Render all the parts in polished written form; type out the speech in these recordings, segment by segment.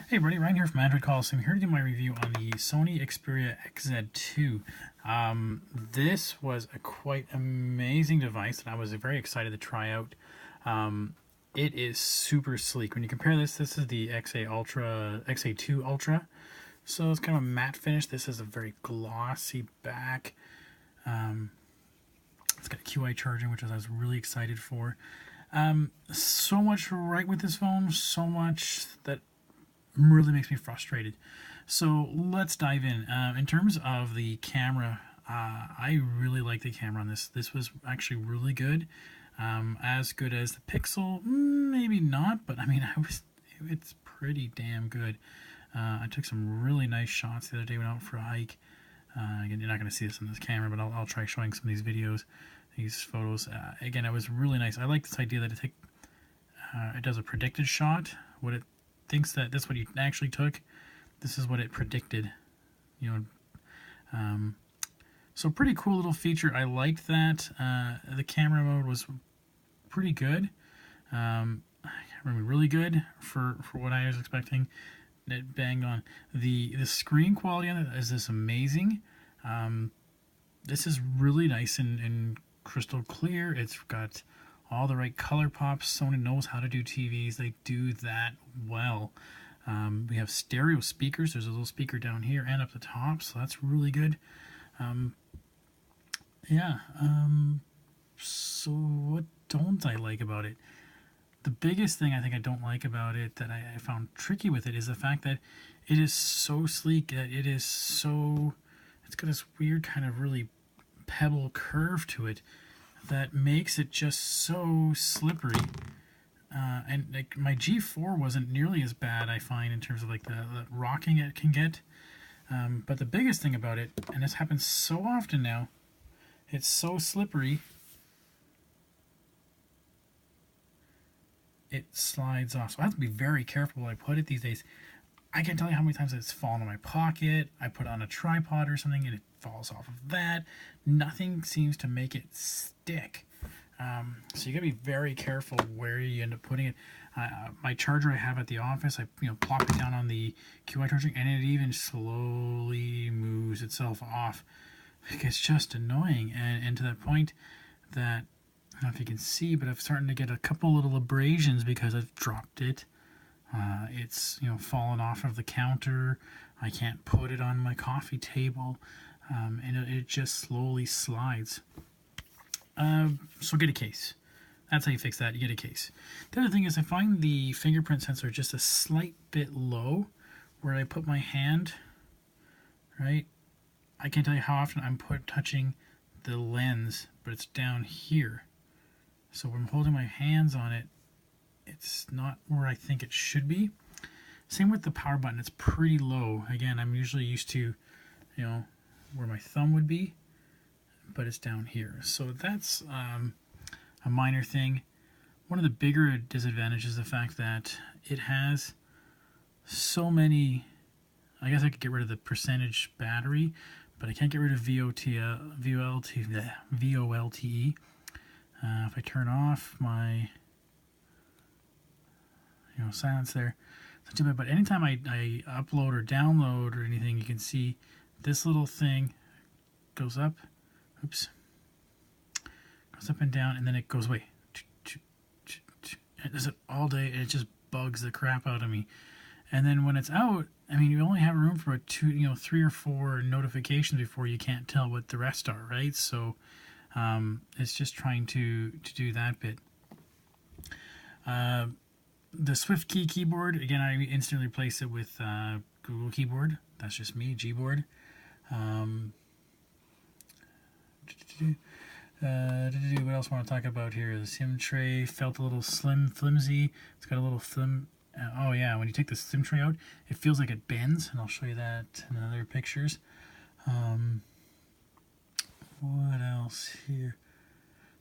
Hey everybody, Ryan here from Android Calls. I'm here to do my review on the Sony Xperia XZ2. This was a quite amazing device that I was very excited to try out. It is super sleek. When you compare this is the XA2 Ultra. So it's kind of a matte finish. This is a very glossy back. It's got QI charging, which I was really excited for. So much right with this phone, so much that really makes me frustrated. So let's dive in. In terms of the camera, I really like the camera on this. This was actually really good. As good as the Pixel, maybe not, but I mean, it's pretty damn good. I took some really nice shots the other day when I went out for a hike. Again, you're not going to see this on this camera, but I'll try showing some of these videos, these photos. Again, it was really nice. I like this idea that it does a predicted shot. What it thinks that that's what you actually took. This is what it predicted, so pretty cool little feature. I liked that. The camera mode was pretty good. Really good for what I was expecting. It banged on. The screen quality on it is this amazing. This is really nice and crystal clear. It's got all the right color pops. Sony knows how to do TVs. They do that well. We have stereo speakers. There's a little speaker down here and up the top, so that's really good. So what don't I like about it? The biggest thing I think I don't like about it that I found tricky with it is the fact that it is so sleek, that it's got this weird kind of really pebble curve to it that makes it just so slippery. And like my G4 wasn't nearly as bad, I find, in terms of like the rocking it can get. But the biggest thing about it, and this happens so often now, it's so slippery, it slides off. So I have to be very careful when I put it these days. I can't tell you how many times it's fallen in my pocket. I put it on a tripod or something and it falls off of that. Nothing seems to make it stick. So you gotta be very careful where you end up putting it. My charger I have at the office, I plop it down on the QI charging, and it even slowly moves itself off. It's just annoying, and to that point that I don't know if you can see, but I'm starting to get a couple little abrasions because I've dropped it. It's fallen off of the counter. I can't put it on my coffee table, and it just slowly slides. So get a case. That's how you fix that. You get a case. The other thing is I find the fingerprint sensor just a slight bit low where I put my hand, right? I can't tell you how often I'm touching the lens, but it's down here. So when I'm holding my hands on it, it's not where I think it should be. Same with the power button. It's pretty low. Again, I'm usually used to, where my thumb would be, but it's down here. So that's a minor thing. One of the bigger disadvantages is the fact that it has so many. I guess I could get rid of the percentage battery, but I can't get rid of VOLTE. If I turn off my silence there, it's not too bad. But anytime I upload or download or anything, you can see this little thing goes up. Oops. Goes up and down, and then it goes away. It does it all day, and it just bugs the crap out of me. And then when it's out, I mean, you only have room for 3 or 4 notifications before you can't tell what the rest are, right? So it's just trying to do that bit. The Swift Key keyboard, again, I instantly replaced it with Google Keyboard. That's just me, Gboard. What else I want to talk about here? The SIM tray felt a little flimsy. It's got a little oh yeah, when you take the SIM tray out, it feels like it bends, and I'll show you that in other pictures. What else here?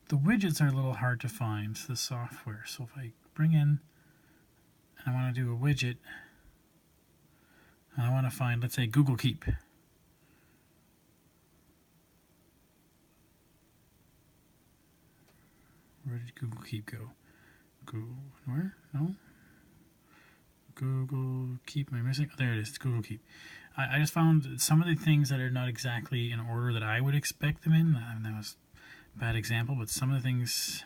The widgets are a little hard to find, the software. So if I bring in, and I want to do a widget, and I want to find, let's say, Google Keep. Where did Google Keep go? Where? No. Google Keep. Am I missing? Oh, there it is. It's Google Keep. I just found some of the things that are not exactly in order that I would expect them in. That was a bad example, but some of the things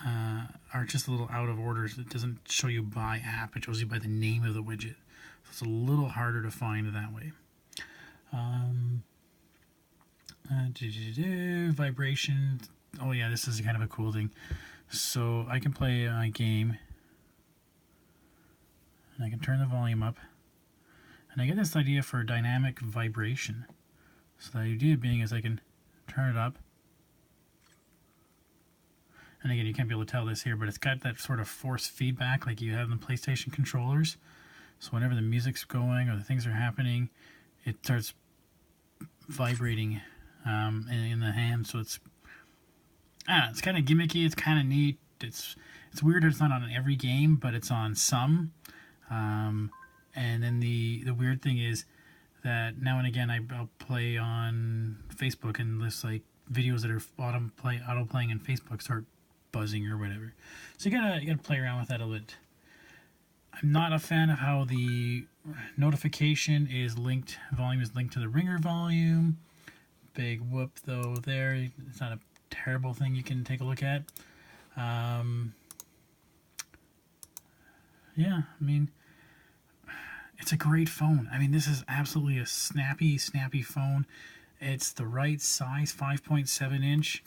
are just a little out of order. It doesn't show you by app. It shows you by the name of the widget. So it's a little harder to find that way. Vibration. Oh yeah, this is kind of a cool thing. So I can play a game, and I can turn the volume up, and I get this idea for dynamic vibration. So the idea being is I can turn it up, and again, you can't be able to tell this here, but it's got that sort of force feedback like you have in the PlayStation controllers. So whenever the music's going or the things are happening, it starts vibrating in the hand. So it's kind of gimmicky. It's kind of neat. It's weird that it's not on every game, but it's on some. And then the weird thing is that now and again I'll play on Facebook, and this like videos that are auto playing in Facebook start buzzing or whatever. So you gotta play around with that a little bit. I'm not a fan of how the notification is linked. Volume is linked to the ringer volume. Big whoop though there. It's not a terrible thing you can take a look at. Yeah, I mean, it's a great phone. I mean, this is absolutely a snappy phone. It's the right size, 5.7 inch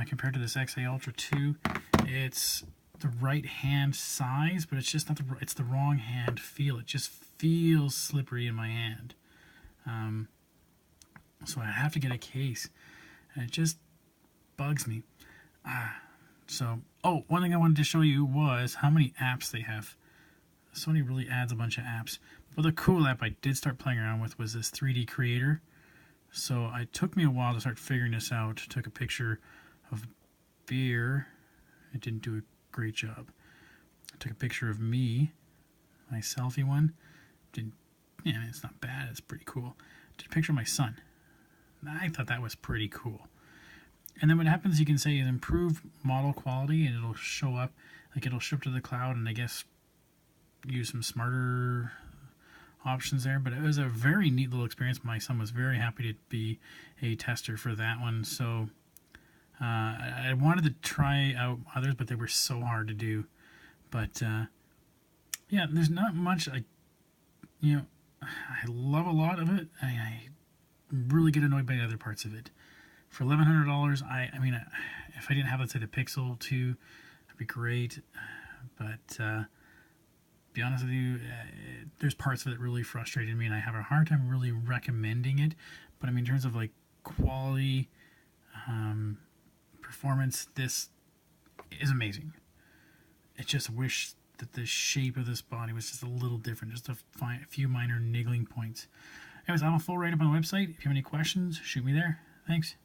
compared to this XA Ultra 2. It's the right hand size, but it's just not it's the wrong hand feel. It just feels slippery in my hand. So I have to get a case, and it just bugs me. One thing I wanted to show you was how many apps they have. Sony really adds a bunch of apps. But the cool app I did start playing around with was this 3D Creator. So it took me a while to start figuring this out. Took a picture of beer. It didn't do a great job. I took a picture of me, my selfie one. It's not bad. It's pretty cool. Did a picture of my son. I thought that was pretty cool. And then what happens, you can say, is improve model quality, and it'll show up, like it'll ship to the cloud, and I guess use some smarter options there. But it was a very neat little experience. My son was very happy to be a tester for that one. So I wanted to try out others, but they were so hard to do. But yeah, there's not much. I love a lot of it. I really get annoyed by other parts of it. For $1,100, I mean, if I didn't have, let's say, the Pixel 2, that'd be great. But to be honest with you, there's parts of it really frustrated me, and I have a hard time really recommending it. But I mean, in terms of like quality, performance, this is amazing. I just wish that the shape of this body was just a little different, just a few minor niggling points. Anyways, I'm a full write-up on the website. If you have any questions, shoot me there. Thanks.